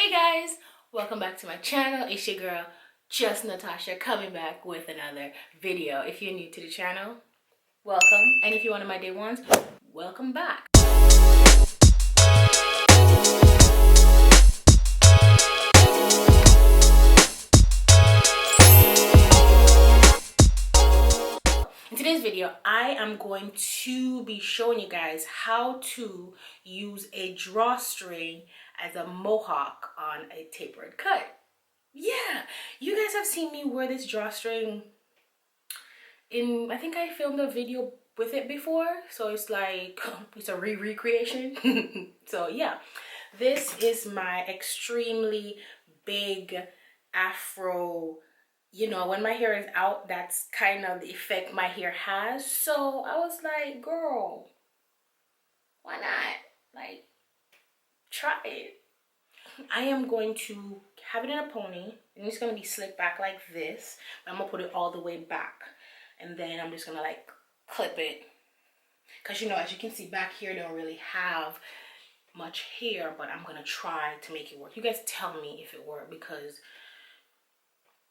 Hey guys, welcome back to my channel. It's your girl Just Natasha coming back with another video. If you're new to the channel, welcome, and if you're one of my day ones, welcome back. In today's video, I am going to be showing you guys how to use a drawstring as a mohawk on a tapered cut. Yeah, you guys have seen me wear this drawstring I think I filmed a video with it before, so it's like it's a recreation. So yeah, this is my extremely big afro. You know, when my hair is out, that's kind of the effect my hair has. So I was like, girl, why not? Like, try it. I am going to have it in a pony, and it's going to be slicked back like this. But I'm going to put it all the way back. And then I'm just going to like clip it. Because, you know, as you can see back here, they don't really have much hair. But I'm going to try to make it work. You guys tell me if it worked, because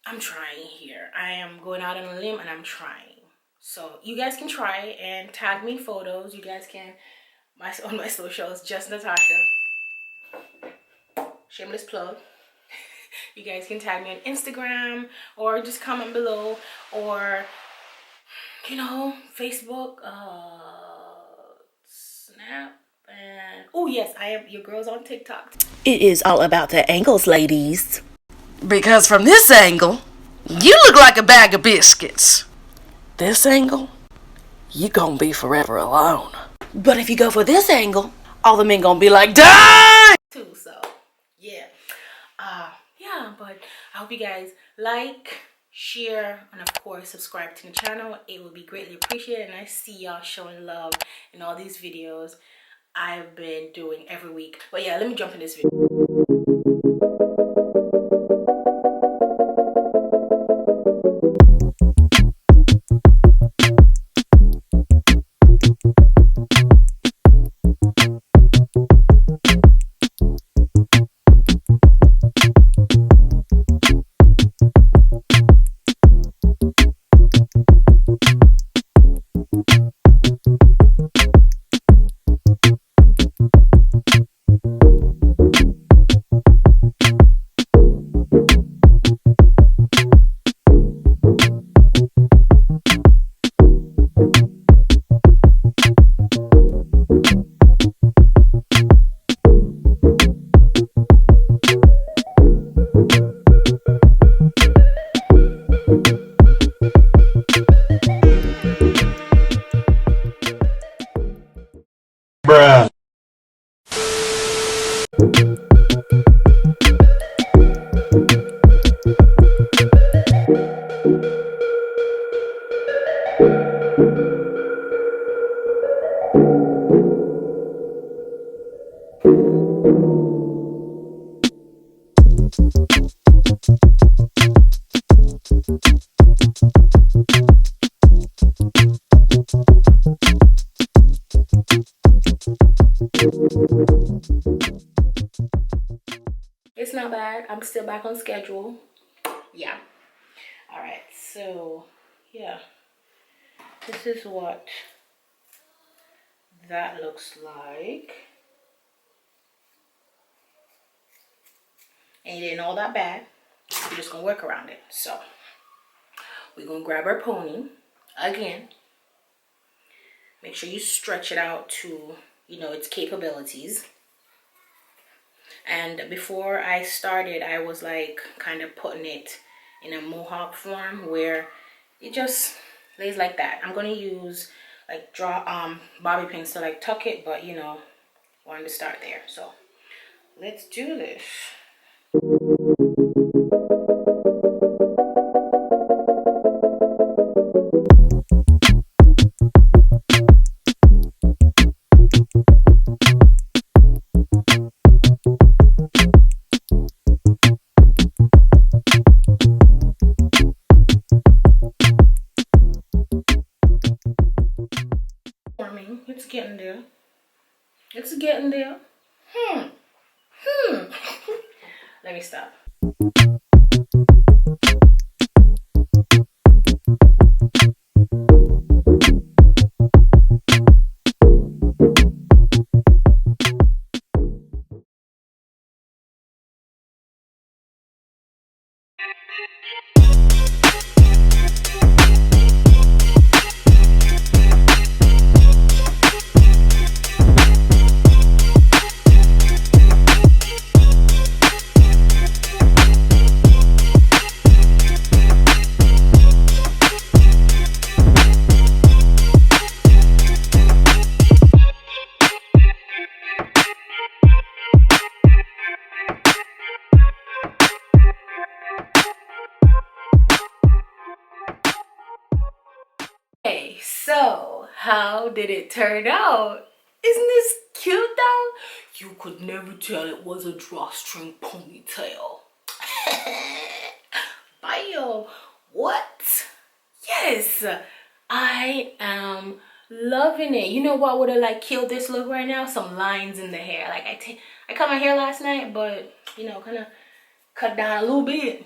I'm trying here. I am going out on a limb and I'm trying. So you guys can try and tag me in photos. You guys can on my socials, Just Natasha. Shameless plug. You guys can tag me on Instagram or just comment below, or you know, Facebook, Snap, and oh yes, I am your girl's on TikTok. It is all about the angles, ladies. Because from this angle, you look like a bag of biscuits. This angle, you gonna be forever alone. But if you go for this angle, all the men gonna be like, die! Too, so yeah. Yeah, but I hope you guys like, share, and of course subscribe to the channel. It would be greatly appreciated, and I see y'all showing love in all these videos I've been doing every week. But yeah, let me jump in this video. Bruh. It's not bad. I'm still back on schedule. Yeah. All right. So yeah, this is what that looks like. And it ain't all that bad. We're just gonna work around it. So we're gonna grab our pony again. Make sure you stretch it out to, you know, its capabilities. And before I started, I was like kind of putting it in a mohawk form where it just lays like that. I'm gonna use like bobby pins to like tuck it, but you know, wanted to start there. So let's do this. It's getting there. It's getting there. Let me stop. Okay, so how did it turn out? Isn't this cute though? You could never tell it was a drawstring ponytail. Bio, what? Yes, I am loving it. You know what would have like killed this look right now? Some lines in the hair. Like I cut my hair last night, but you know, kind of cut down a little bit.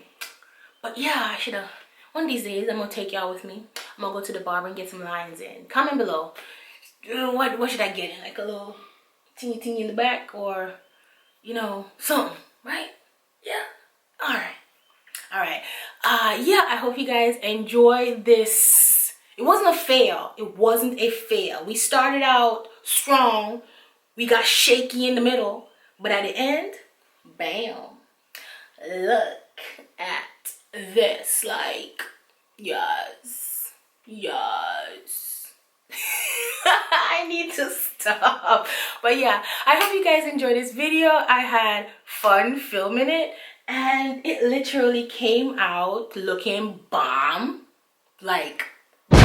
But yeah, I should have. One of these days, I'm gonna take y'all with me. I'm gonna go to the barber and get some lines in. Comment below. What should I get in? Like a little teeny in the back, or you know, something, right? Yeah. All right. Yeah, I hope you guys enjoy this. It wasn't a fail. It wasn't a fail. We started out strong. We got shaky in the middle, but at the end, bam. Look at this. Like, yes. I need to stop. But yeah, I hope you guys enjoyed this video. I had fun filming it, and it literally came out looking bomb. Like, my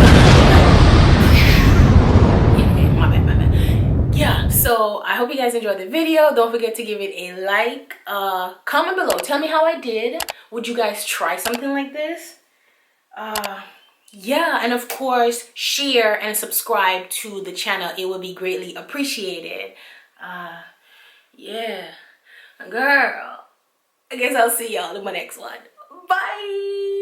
bad. Yeah, so I hope you guys enjoyed the video. Don't forget to give it a like. Comment below, tell me how I did. Would you guys try something like this? Yeah, and of course share and subscribe to the channel. It would be greatly appreciated. Yeah, girl, I guess I'll see y'all in my next one. Bye.